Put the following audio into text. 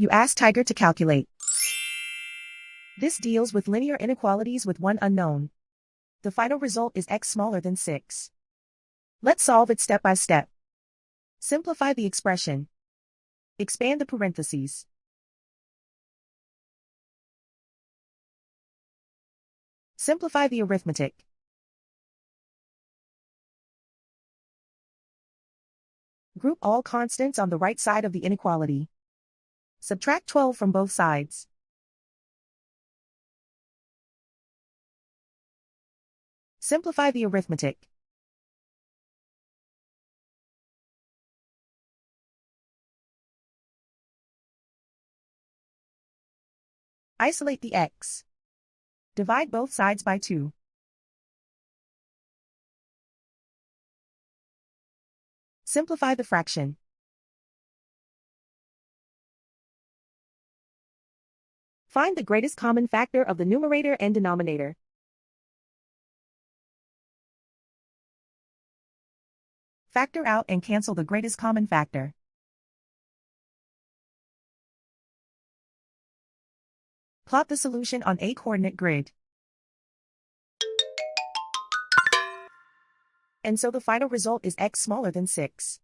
You ask Tiger to calculate. This deals with linear inequalities with one unknown. The final result is x smaller than 6. Let's solve it step by step. Simplify the expression. Expand the parentheses. Simplify the arithmetic. Group all constants on the right side of the inequality. Subtract 12 from both sides. Simplify the arithmetic. Isolate the x. Divide both sides by 2. Simplify the fraction. Find the greatest common factor of the numerator and denominator. Factor out and cancel the greatest common factor. Plot the solution on a coordinate grid. And so the final result is x smaller than 6.